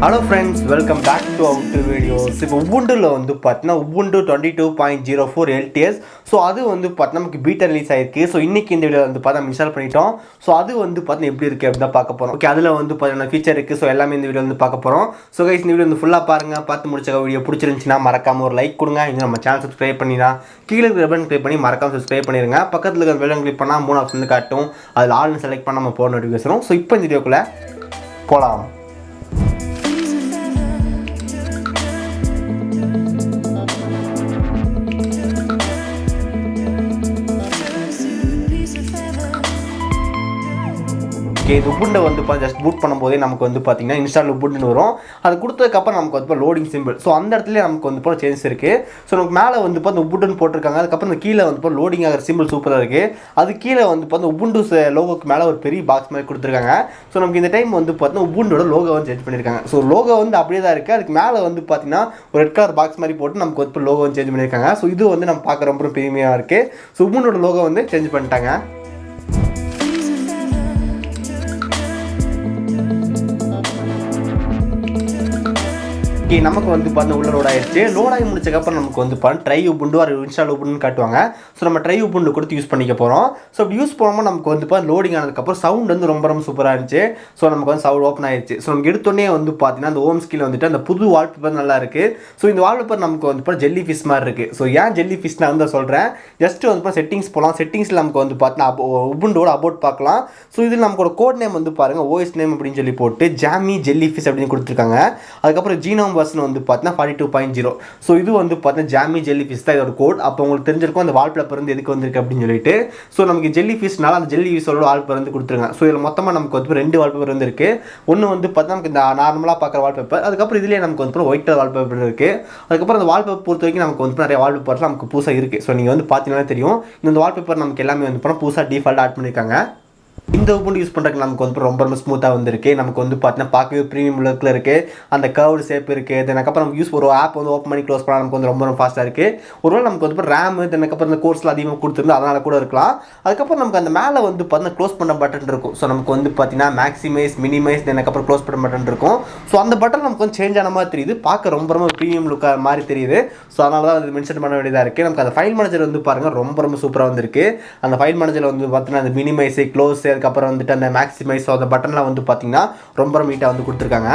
Hello friends, welcome back to our videos. இப்போ Ubuntuல வந்து பார்த்தீங்கன்னா Ubuntu 22.04 LTS. ஸோ அது வந்து பார்த்தீங்கன்னா நமக்கு பீட்டா ரிலீஸ் ஆயிருக்கு. ஸோ இன்னைக்கு இந்த வீடியோ வந்து பார்த்தா இன்ஸ்டால் பண்ணிட்டோம். ஸோ அது வந்து பார்த்தீங்கன்னா எப்படி இருக்குது அப்படின்னு தான் பார்க்க போகிறோம். ஓகே, அதில் வந்து பார்த்தீங்கன்னா ஃபீச்சர் இருக்குது. ஸோ எல்லாமே இந்த வீடியோ வந்து பார்க்க போகிறோம். ஸோ கைஸ், இந்த வீடியோ வந்து ஃபுல்லாக பாருங்கள். பார்த்து முடிச்ச வீடியோ பிடிச்சிருந்துச்சுன்னா மறக்காம ஒரு லைக் கொடுங்க. இன்னும் நம்ம சேனல் சப்ஸ்கிரைப் பண்ணினா கீழே இருக்கிற பட்டன் கிளிக் பண்ணி மறக்காம சப்ஸ்கிரைப் பண்ணிடுங்க. பக்கத்தில் இருக்கிற பெல் கிளிக் பண்ணால் 3 ஆப்ஷன் வந்து காட்டும். அதில் ஆல்னு செலக்ட் பண்ணால் நம்ம போகிற நோட்டிஃபிகேஷன் வரும். ஸோ இப்போ இந்த வீடியோக்குள்ளே போகலாம். இது Ubuntu வந்து ஜஸ்ட் பூட் பண்ணும்போதே நமக்கு வந்து பார்த்தீங்கன்னா இன்ஸ்டால் Ubuntu வரும். அது கொடுத்ததுக்கப்புறம் நமக்கு வந்து லோடிங் சிம்பிள். ஸோ அந்த இடத்துல நமக்கு வந்து சேஞ்சஸ் இருக்குது. ஸோ நமக்கு மேலே வந்து பார்த்து Ubuntu போட்டிருக்காங்க. அதுக்கப்புறம் இந்த கீழே வந்து லோடிங் ஆகிற சிம்பிள் சூப்பராக இருக்குது. அது கீழே வந்து பார்த்து Ubuntu லோகோக்கு மேலே ஒரு பெரிய பாக்ஸ் மாதிரி கொடுத்துருக்காங்க. ஸோ நமக்கு இந்த டைம் வந்து பார்த்தீங்கன்னா Ubuntuவோட லோகோ வந்து சேஞ்ச் பண்ணியிருக்காங்க. ஸோ லோகோ வந்து அப்படியே தான் இருக்குது. அதுக்கு மேலே வந்து பார்த்தீங்கன்னா ஒரு ரெட் கலர் பாக்ஸ் மாதிரி போட்டு நமக்கு வந்து லோகோ வந்து சேஞ்ச் பண்ணியிருக்காங்க. ஸோ இது வந்து நம்ம பார்க்க ரொம்ப பெருமையாக இருக்குது. ஸோ Ubuntuவோட லோகோ வந்து சேஞ்ச் பண்ணிட்டாங்க. நமக்கு வந்து பார்த்தீங்கன்னா உள்ள லோட் ஆயிடுச்சு. லோட் ஆகி முடிச்சக்கப்புறம் நமக்கு வந்து ட்ரை Ubuntu ஒரு இன்ஸ்டால் Ubuntu காட்டுவாங்க. ஸோ நம்ம ட்ரை Ubuntu கொடுத்து யூஸ் பண்ணிக்க போகிறோம். ஸோ அப்படி யூஸ் பண்ணும்போது நமக்கு வந்து லோடிங் ஆனதுக்கப்புறம் சவுண்ட் வந்து ரொம்ப சூப்பராக இருந்துச்சு. ஸோ நமக்கு வந்து சவுண்ட் ஓப்பன் ஆயிடுச்சு. ஸோ நமக்கு எடுத்தோடனே வந்து பார்த்தீங்கன்னா அந்த ஹோம் ஸ்கில் வந்துட்டு அந்த புது வால்பேப்பர் நல்லா இருக்குது. ஸோ இந்த வால்பேப்பர் நமக்கு வந்து ஜெல்லிஃபிஷ் மாதிரி இருக்குது. ஸோ ஏன் ஜெல்லிஃபிஷ் நான் வந்து சொல்கிறேன், ஜஸ்ட் வந்து செட்டிங்ஸ் போகலாம். செட்டிங்ஸில் நமக்கு வந்து பார்த்தீங்கன்னா Ubuntuவோட அபவுட் பார்க்கலாம். ஸோ இதில் நமக்கு கோட் நேம் வந்து பாருங்கள், OS நேம் அப்படின்னு சொல்லி போட்டு Jammy Jellyfish அப்படின்னு கொடுத்துருக்காங்க. அதுக்கப்புறம் ஜீனோம் வெர்ஷன் வந்து பார்த்தீங்கன்னா 42.0. ஸோ இது வந்து பார்த்தீங்கன்னா Jammy Jellyfish தான் இதோட கோட். அப்போ உங்களுக்கு தெரிஞ்சிருக்கும் அந்த வால்பேப்பர் வந்து எதுக்கு வந்திருக்கு அப்படின்னு சொல்லிட்டு. ஸோ நமக்கு ஜெல்லிஃபிஷ்னால அந்த ஜெல்லிஃபிஷோட வால்பேப்பர் வந்து கொடுத்துருங்க. ஸோ இதில் மொத்தமாக நமக்கு வந்து 2 வால்பேப்பர் வந்து இருக்குது. ஒன்று வந்து பார்த்தீங்கன்னா நமக்கு இந்த நார்மலாக பார்க்குற வால்பேப்பர். அதுக்கப்புறம் இதுலேயே நமக்கு வந்து ஒயிட் கலர் வால்பேப்பர் இருக்குது. அதுக்கப்புறம் அந்த வால்பேப்பர் பொறுத்த வரைக்கும் நமக்கு வந்து நிறைய வால்பேப்பர்ஸ் நமக்கு புதுசாக இருக்குது. ஸோ நீங்கள் வந்து பார்த்தீங்கன்னா தெரியும், இந்த வால்பேப்பர் நமக்கு எல்லாமே வந்து புதுசாக டிஃபால்ட் ஆட் பண்ணியிருக்காங்க. இந்த Ubuntu யூஸ் பண்ணுறதுக்கு நமக்கு வந்து ரொம்ப ஸ்மூத்தாக வந்துருக்கு. நமக்கு வந்து பார்த்தீங்கன்னா பார்க்கவே ப்ரீமியம் லுக்கில் இருக்குது. அந்த கர்வ்டு ஷேப் இருக்குது. அதுக்கப்புறம் நம்ம யூஸ் ஒரு ஆப் வந்து ஓப்பன் பண்ணி க்ளோஸ் பண்ணால் நமக்கு வந்து ரொம்ப ஃபாஸ்ட்டாக இருக்குது. ஒருவேளை நமக்கு வந்து ரேம் அதுக்கப்புறம் இந்த கோர்ஸில் அதிகமாக கொடுத்துருந்து அதனால் கூட இருக்கலாம். அதுக்கப்புறம் நமக்கு அந்த மேலே வந்து பார்த்தீங்கன்னா க்ளோஸ் பண்ண பட்டன் இருக்கும். ஸோ நமக்கு வந்து பார்த்தீங்கன்னா மேக்ஸிமைஸ், மினிமைஸ், அதுக்கப்புறம் க்ளோஸ் பண்ண பட்டன் இருக்கும். ஸோ அந்த பட்டன் நமக்கு வந்து சேஞ்ச் ஆன மாதிரி தெரியுது. பார்க்க ரொம்ப ப்ரீமியம் லுக்காக மாதிரி தெரியுது. ஸோ அதனால தான் அது மென்ஷன் பண்ண வேண்டியதாக இருக்குது. நமக்கு அந்த ஃபைல் மேனேஜர் வந்து பாருங்கள் ரொம்ப சூப்பராக வந்துருக்கு. அந்த ஃபைல் மேனேஜர் வந்து பார்த்தீங்கன்னா அந்த மினிமைஸு, க்ளோஸ், அதுக்கப்புறம் வந்துட்டு அந்த மேக்ஸிமைஸ் அந்த பட்டன்லாம் வந்து பார்த்தீங்கன்னா ரொம்ப நீட்டாக வந்து கொடுத்துருக்காங்க.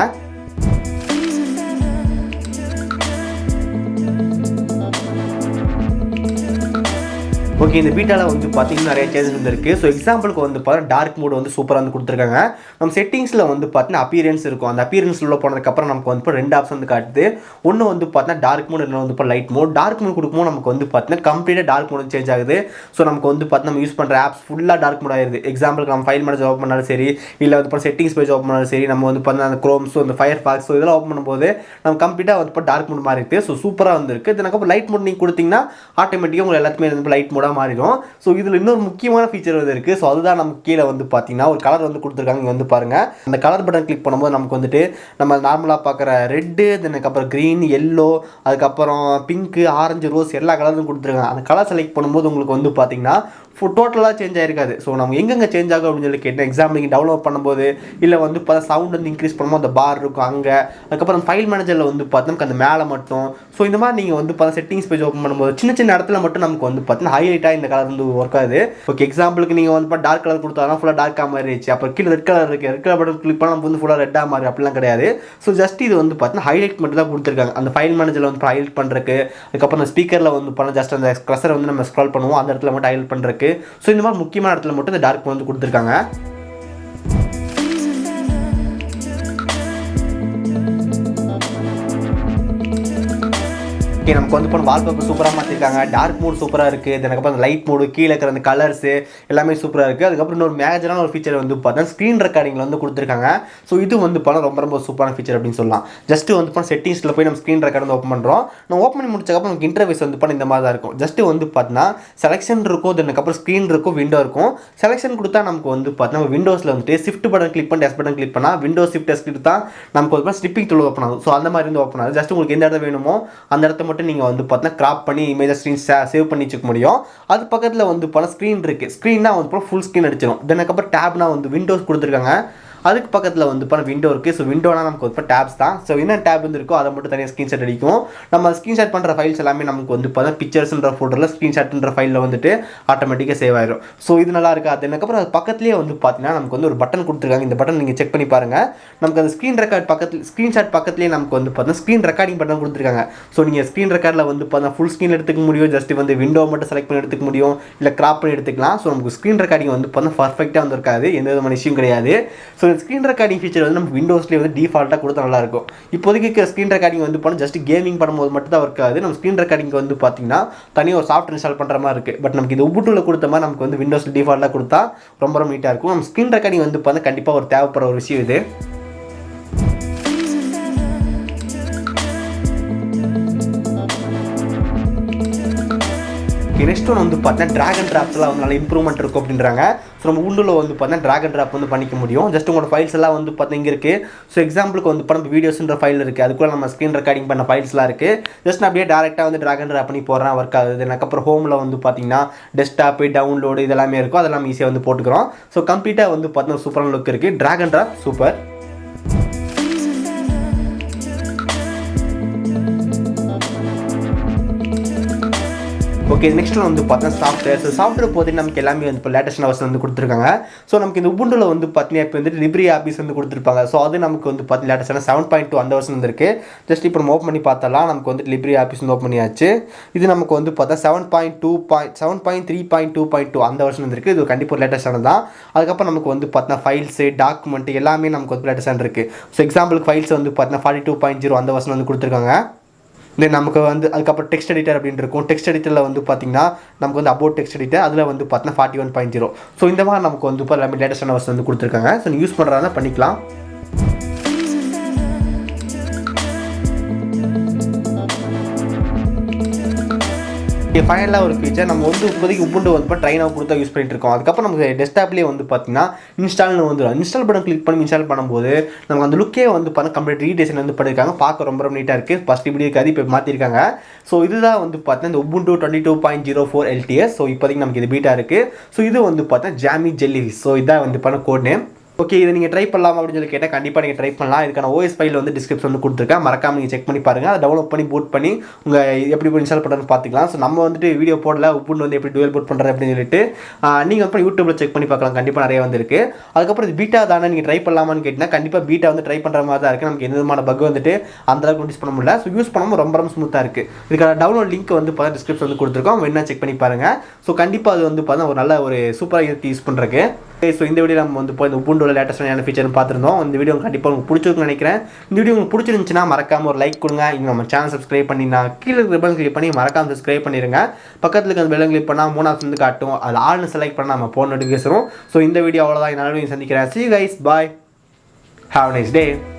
ஓகே, இந்த பீட்டாவில் வந்து பார்த்தீங்கன்னா நிறைய சேஞ்சஸ் வந்துருக்கு. ஸோ எக்ஸாம்பிளுக்கு வந்து பார்த்தீங்கன்னா டார்க் மோட் வந்து சூப்பராக வந்து கொடுத்துருக்காங்க. நம்ம செட்டிங்ஸில் வந்து பார்த்தீங்கன்னா அப்பியரன்ஸ் இருக்கும். அந்த அப்பியரன்ஸ் உள்ள போனதுக்கப்புறம் நமக்கு வந்து 2 ஆப்ஷன் வந்து காட்டுது. ஒன்று வந்து பார்த்தீங்கன்னா டார்க் மோட், இல்லை வந்து லைட் மோட். டார்க் மோட் கொடுக்கும்போது நமக்கு வந்து பார்த்தீங்கன்னா கம்ப்ளீட்டாக டார்க் மோட் சேஞ்ச் ஆகுது. ஸோ நமக்கு வந்து பார்த்தீங்கன்னா நம்ம யூஸ் பண்ணுற ஆப்ஸ் ஃபுல்லாக டார்க் மோட் ஆயிடுது. எக்ஸாம்பிளுக்கு நம்ம ஃபைல் மேனேஜர் ஓப்பன் பண்ணாலும் சரி, இல்லை வந்து செட்டிங்ஸ் பேஜ் ஓப்பன் பண்ணாலும் சரி, நம்ம வந்து பார்த்தீங்கன்னா அந்த க்ரோம்ஸோ அந்த ஃபயர் ஃபாக்ஸ் இதெல்லாம் ஓப்பன் பண்ணும்போது நம்ம கம்ப்ளீட்டாக வந்து டார்க் மோட் மாறி இருக்குது. ஸோ சூப்பராக வந்துருக்கு. அதுக்கப்புறம் லைட் மோட் நீங்கள் கொடுத்தீங்கன்னா ஆட்டோமேட்டிக்காக உங்களுக்கு எல்லாத்துக்குமே வந்து லைட் மோடாக மாறிடும். ஸோ இதில் இன்னொரு முக்கியமான ஃபீச்சர் வந்து இருக்குது. ஸோ அதுதான் நமக்கு கீழே வந்து பார்த்தீங்கன்னா ஒரு கலர் வந்து கொடுத்துருக்காங்க. இங்கே வந்து பாருங்கள், அந்த கலர் பட்டன் கிளிக் பண்ணும்போது நமக்கு வந்துட்டு நம்ம நார்மலாக பார்க்குற ரெட்டு, அதுக்கப்புறம் க்ரீன், எல்லோ, அதுக்கப்புறம் பிங்க்கு, ஆரஞ்சு, ரோஸ் எல்லா கலரும் கொடுத்துருக்காங்க. அந்த கலர் செலக்ட் பண்ணும்போது உங்களுக்கு வந்து பார்த்தீங்கன்னா டோட்டலாக சேஞ்ச் ஆகிருக்காது. ஸோ நம்ம எங்கெங்கே சேஞ்ச் ஆகும் அப்படின்னு சொல்லி கேட்டேன். எக்ஸாம்பிள் நீங்கள் டவுன்லோட் பண்ணும்போது, இல்லை வந்து சவுண்ட் வந்து இன்க்ரீஸ் பண்ணும்போது அந்த பார் இருக்கும் அங்கே. அதுக்கப்புறம் ஃபைல் மேனேஜரில் வந்து பார்த்தீங்கன்னா அந்த மேலே மட்டும். ஸோ இந்த மாதிரி நீங்கள் வந்து செட்டிங்ஸ் பேஜ் ஓப்பன் பண்ணும்போது சின்ன இடத்துல மட்டும் நமக்கு வந்து பார்த்தீங்கன்னா ஹைலைட்டாக இந்த கலர் வந்து ஒர்க் ஆகுது. ஓகே, எக்ஸாம்பிளுக்கு நீங்கள் வந்து டார்க் கலர் கொடுத்தாலும் ஃபுல்லாக டார்க்காக மாறிடுச்சு. அப்புறம் கீழே ரெட் கலர் இருக்குது, ரெட் கலர் பட்டன் கிளிக் பண்ணால் நம்ம வந்து ஃபுல்லாக ரெட்டாக மாறி அப்படிலாம் கிடையாது. ஸோ ஜஸ்ட் இது வந்து பார்த்தீங்கன்னா ஹைலைட் மட்டும் தான் கொடுத்துருக்காங்க. அந்த ஃபைல் மேனேஜரில் வந்து ஹைலைட் பண்ணுறதுக்கு, அதுக்கப்புறம் ஸ்பீக்கரில் வந்து ஜஸ்ட் அந்த க்ரஷரை வந்து நம்ம ஸ்க்ரால் பண்ணுவோம், அந்த இடத்துல மட்டும் ஹைலைட் பண்ணுறதுக்கு. ஸோ இந்த மாதிரி முக்கியமான இடத்துல மட்டும் இந்த டார்க் வந்து கொடுத்துருக்காங்க. ஓகே, நமக்கு வந்து வால்பேப்பர் சூப்பராக மாற்றிருக்காங்க. டார்க் மோட் சூப்பராக இருக்குது. அதுக்கப்புறம் அந்த லைட் மோடு, கீழே இருக்கிற அந்த கலர்ஸு எல்லாமே சூப்பராக இருக்குது. அதுக்கப்புறம் இன்னொரு மேஜரான ஒரு ஃபீச்சர் வந்து பார்த்தா ஸ்க்ரீன் ரெக்கார்டிங்கில் வந்து கொடுத்துருக்காங்க. ஸோ இது வந்து ரொம்ப சூப்பரான ஃபீச்சர் அப்படின்னு சொல்லலாம். ஜஸ்ட்டு வந்து செட்டிங்ஸில் போய் நம்ம ஸ்க்ரீன் ரெக்கார்ட் வந்து ஓப்பன் பண்ணுறோம். நம்ம ஓப்பன் பண்ணி முடிச்சக்கப்புறம் நமக்கு இன்டர்ஃபேஸ் வந்து இந்த மாதிரி தான் இருக்கும். ஜஸ்ட்டு வந்து பார்த்தீங்கன்னா செலெக்ஷன் இருக்கும், அதுக்கப்புறம் ஸ்க்ரீன் இருக்கும், விண்டோ இருக்கும். செலெக்ஷன் கொடுத்தா நமக்கு வந்து பார்த்தீங்கன்னா விண்டோஸில் வந்துட்டு ஷிஃப்ட் பட்டன் கிளிக் பண்ணி எஸ் பட்டன் கிளிக் பண்ணால் விண்டோஸ் ஷிஃப்ட் எஸ் கிளிக் தான் நமக்கு வந்து ஸ்லிப்பிங் டூல் ஓப்பன் ஆகும். ஸோ அந்த மாதிரி வந்து ஓப்பன் ஆகுது. ஜஸ்ட் உங்களுக்கு எந்த இடத்துல வேணுமோ அந்த இடத்த மட்டும் நீங்கள் வந்து பார்த்தீங்கன்னா கிராப் பண்ணி இமேஜை ஸ்க்ரீன் சேவ் பண்ணி வச்சுக்க முடியும். அது பக்கத்தில் வந்து ஸ்க்ரீன் இருக்குது. ஸ்க்ரீன்னா வந்து ஃபுல் ஸ்க்ரீன் அடிச்சிடும். அதுக்கப்புறம் டேப்னா வந்து விண்டோஸ் கொடுத்துருக்காங்க. அதுக்கு பக்கத்தில் வந்து பார்த்தா விண்டோ இருக்குது. ஸோ விண்டோனா நமக்கு வந்து டேப்ஸ் தான். ஸோ என்ன டேப் வந்து இருக்கோ அதை மட்டும் தனியாக ஸ்க்ரீன்ஷாட் அடிக்கும். நம்ம ஸ்க்ரீன்ஷாட் பண்ணுற ஃபைல்ஸ் எல்லாமே நமக்கு வந்து பார்த்தா பிக்சர்ஸ்ன்ற ஃபோட்டோவில் ஸ்க்ரீன்ஷாட்ன்ற ஃபைலில் வந்துட்டு ஆட்டோமேட்டிக்காக சேவ் ஆயிடும். ஸோ இது நல்லா இருக்குது. அதுக்கப்புறம் அது பக்கத்துலேயே வந்து பார்த்தீங்கன்னா நமக்கு வந்து ஒரு பட்டன் கொடுத்துருக்காங்க. இந்த பட்டன் நீங்கள் செக் பண்ணி பாருங்கள். நமக்கு அந்த ஸ்க்ரீன்ஷாட் பக்கத்துலேயே நமக்கு வந்து பார்த்தீங்கன்னா ஸ்க்ரீன் ரெக்கார்டிங் பட்டன் கொடுத்துருக்காங்க. ஸோ நீங்கள் ஸ்க்ரீன் ரெக்கார்டில் வந்து பார்த்தா ஃபுல் ஸ்க்ரீன் எடுத்துக்க முடியும், ஜஸ்ட் வந்து விண்டோ மட்டும் செலக்ட் பண்ணி எடுத்துக்க முடியும், இல்லை கிராப் பண்ணி எடுத்துக்கலாம். ஸோ நமக்கு ஸ்க்ரீன் ரெக்கார்டிங் வந்து பார்த்தா பர்ஃபெக்டாக வந்து இருக்காது, எந்த விதமான இஷ்யூம் கிடையாது. ஸோ ஸ்க்ரீன் ரெக்கார்டிங் ஃபீச்சர் வந்து நம்ம விண்டோஸ்லேயே வந்து டிஃபால்ட்டாக கொடுத்தா நல்லாயிருக்கும். இப்போதைக்கு ஸ்க்ரீன் ரெக்கார்டிங் வந்து பண்ணால் ஜஸ்ட் கேமிங் பண்ணும்போது மட்டும் தான் இருக்காது. நம்ம ஸ்க்ரீன் ரெக்கார்டிங் வந்து பார்த்தீங்கன்னா தனியாக ஒரு சாஃப்ட்வேர் இன்ஸ்டால் பண்ணுற மாதிரி இருக்குது. பட் நமக்கு இது உபுண்டுல கொடுத்த மாதிரி நமக்கு வந்து விண்டோஸில் டிஃபால்ட்டாக கொடுத்தா ரொம்ப நீட்டாக இருக்கும். நம்ம ஸ்க்ரீன் ரெக்கார்டிங் வந்து பார்த்தா கண்டிப்பாக ஒரு தேவைப்படுற ஒரு விஷயம் இது. நெக்ஸ்ட் ஒன்று வந்து பார்த்தீங்கன்னா ட்ராக் அண்ட் ட்ராப்ஸ்லாம் வந்து நல்ல இம்ப்ரூவ்மெண்ட் இருக்கும் அப்படின்றாங்க. ஸோ நம்ம உண்டில் வந்து பார்த்தீங்கன்னா ட்ராக் அண்ட் ட்ராப் வந்து பண்ணிக்க முடியும். ஜஸ்ட் உங்களோட ஃபைல்ஸ் எல்லாம் வந்து பார்த்தீங்கன்னா இங்கே இருக்குது. ஸோ எக்ஸாம்பிளுக்கு வந்து பார்த்தா வீடியோஸ்ன்ற ஃபைல் இருக்குது, அதுக்குள்ள நம்ம ஸ்க்ரீன் ரெக்கார்டிங் பண்ண ஃபைல்ஸ்லாம் இருக்குது. ஜஸ்ட் நான் அப்படியே டேரெக்டாக வந்து ட்ராக் அண்ட் ட்ராப் பண்ணி போடுறேன், ஒர்க் ஆகுது. அதுக்கப்புறம் ஹோமில் வந்து பார்த்தீங்கன்னா டெஸ்க்டாப்பு, டவுன்லோடு இதெல்லாமே இருக்கும், அதெல்லாம் ஈஸியாக வந்து போட்டுக்கிறோம். ஸோ கம்ப்ளீட்டாக வந்து பார்த்தீங்கன்னா சூப்பரான லுக் இருக்குது. Drag and drop super. Okay, next வந்து பார்த்தீங்கன்னா சாஃப்ட்வேர் போது நமக்கு எல்லாமே வந்து இப்போ லேட்டஸ்ட் வெர்ஷன் வந்து கொடுத்துருக்காங்க. ஸோ நமக்கு இந்த உபுண்டுல வந்து பார்த்தீங்கன்னா இப்போ வந்து லிப்ரி ஆபிஸ் வந்து கொடுத்துருப்பாங்க. ஸோ அது நமக்கு வந்து பார்த்தீங்கன்னா லேட்டஸ்டான 7.2 அந்த வெர்ஷன் வந்துருக்கு. ஜஸ்ட் இப்போ நம்ம ஓப்பன் பண்ணி பார்த்தலாம், நமக்கு வந்து லிப்ரி ஆபிஸ் வந்து ஓப்பன் பண்ணியாச்சு. இது நமக்கு வந்து பார்த்தா 7.3.2.2 அந்த வெர்ஷன் வந்துருக்கு. இது கண்டிப்பாக லேட்டஸ்டானது தான். அதுக்கப்புறம் நமக்கு வந்து பார்த்தீங்கன்னா ஃபைல்ஸு, டாக்குமெண்ட் எல்லாமே நமக்கு வந்து லேட்டஸ்டான இருக்குது. ஸோ எக்ஸாம்பிளுக்கு ஃபைல்ஸ் வந்து பார்த்தீங்கன்னா 42.0 அந்த வெர்ஷன் வந்து கொடுத்துருக்காங்க. தென் நமக்கு வந்து அதுக்கப்புறம் டெக்ஸ்ட் எடிட்டர் அப்படின்னு இருக்கும். டெக்ஸ்ட் எடிட்டரில் வந்து பார்த்தீங்கன்னா நமக்கு வந்து அபவுட் டெக்ஸ்ட் எடிட்டர், அதில் வந்து பார்த்தீங்கன்னா 41.0. ஸோ இந்த மாதிரி நமக்கு வந்து இப்போ எல்லாமே லேட்டஸ்டான வெர்ஷன் வந்து கொடுத்துருக்காங்க. ஸோ நீங்கள் யூஸ் பண்ணுறதா பண்ணிக்கலாம். ஃபைனலாக ஒரு ஃபீச்சர் நம்ம வந்து இப்போதைக்கு உபுண்டு வந்து இப்போ ட்ரைனாக கொடுத்தா யூஸ் பண்ணிட்டு இருக்கோம். அதுக்கப்புறம் நமக்கு டெஸ்க்டாப்லேயே வந்து பார்த்தீங்கன்னா இன்ஸ்டால்னு வந்துடும். இன்ஸ்டால் பட்டன் கிளிக் பண்ணி இன்ஸ்டால் பண்ணும்போது நமக்கு அந்த லுக்கே வந்து பார்த்தா கம்ப்ளீட் ரீடிசைன் வந்து பண்ணியிருக்காங்க. பார்க்க ரொம்ப நீட்டாக இருக்குது. ஃபஸ்ட் இப்படி இருக்காது, இப்போ மாற்றிருக்காங்க. ஸோ இதுதான் வந்து பார்த்தீங்கன்னா இந்த Ubuntu 22.04 LTS. ஸோ இப்போதைக்கு நமக்கு இது பீட்டா இருக்குது. ஸோ இது வந்து பார்த்தா Jammy Jellyfish. ஸோ இதான் வந்து பார்த்தா கோட் நேம். ஓகே, இதை நீங்கள் ட்ரை பண்ணலாம் அப்படின்னு சொல்லி கேட்டால் கண்டிப்பாக நீங்கள் ட்ரை பண்ணலாம். இதுக்கான OS ஃபைல் வந்து டிஸ்கிரிப்ஷன் வந்து கொடுத்துருக்கேன், மறக்காமல் நீங்கள் செக் பண்ணி பாருங்கள். அதை டவுன்லோட் பண்ணி பூட் பண்ணி உங்கள் எப்படி இன்ஸ்டால் பண்ணுறதுன்னு பார்த்துக்கலாம். ஸோ நம்ம வந்துட்டு வீடியோ போடல உபுண்டு வந்து எப்படி டுவெல் பூட் பண்ணுறது அப்படின்னு சொல்லிட்டு நீங்கள் வந்து யூடியூப்பில் செக் பண்ணி பார்க்கலாம். கண்டிப்பாக நிறைய வந்துருக்கு. அதுக்கப்புறம் இது பீட்டா தானே நீங்கள் ட்ரை பண்ணலாமான்னு கேட்டிங்கன்னா கண்டிப்பாக பீட்டா வந்து ட்ரை பண்ணுற மாதிரி தான் இருக்குது. நமக்கு எந்த விதமான பக் வந்துட்டு அந்தளவுக்கு நோட்டீஸ் பண்ண முடியல. ஸோ யூஸ் பண்ணாமல் ரொம்ப ஸ்மூத்தாக இருக்குது. இதுக்கான டவுன்லோட் லிங்க் வந்து பார்த்தா டிஸ்கிரிப்ஷன் வந்து கொடுத்துருக்கோம், வேணா செக் பண்ணி பாருங்கள். ஸோ கண்டிப்பாக அது வந்து பார்த்தா ஒரு நல்ல ஒரு சூப்பராக இருக்குது யூஸ் பண்ணுறதுக்கு. ஸோ இந்த வீடியோ நம்ம வந்து இப்போ இந்த உபுண்டோட லேட்டஸ்டான ஃபீச்சர்னு பார்த்துருந்தோம். இந்த வீடியோ கண்டிப்பாக உங்களுக்கு பிடிச்சிருக்குன்னு நினைக்கிறேன். இந்த வீடியோ உங்களுக்கு பிடிச்சிருந்துச்சுன்னா மறக்காமல் ஒரு லைக் கொடுங்க. இங்கே நம்ம சேனல் சப்ஸ்கிரைப் பண்ணினா கீழே ரிப்பன் கிளிக் பண்ணி மறக்காமல் சப்ஸ்கிரைப் பண்ணிடுங்க. பக்கத்தில் இருக்க அந்த பெல் கிளிக் பண்ணால் 3ஆவது வந்து காட்டும், அது ஆள்னு செலக்ட் பண்ணால் நம்ம போன் நோட்டிஃபிகேஷன். ஸோ இந்த வீடியோ அவ்வளோதான். நல்ல வீடியோ சந்திக்கிறேன். See you guys, bye, have a nice day.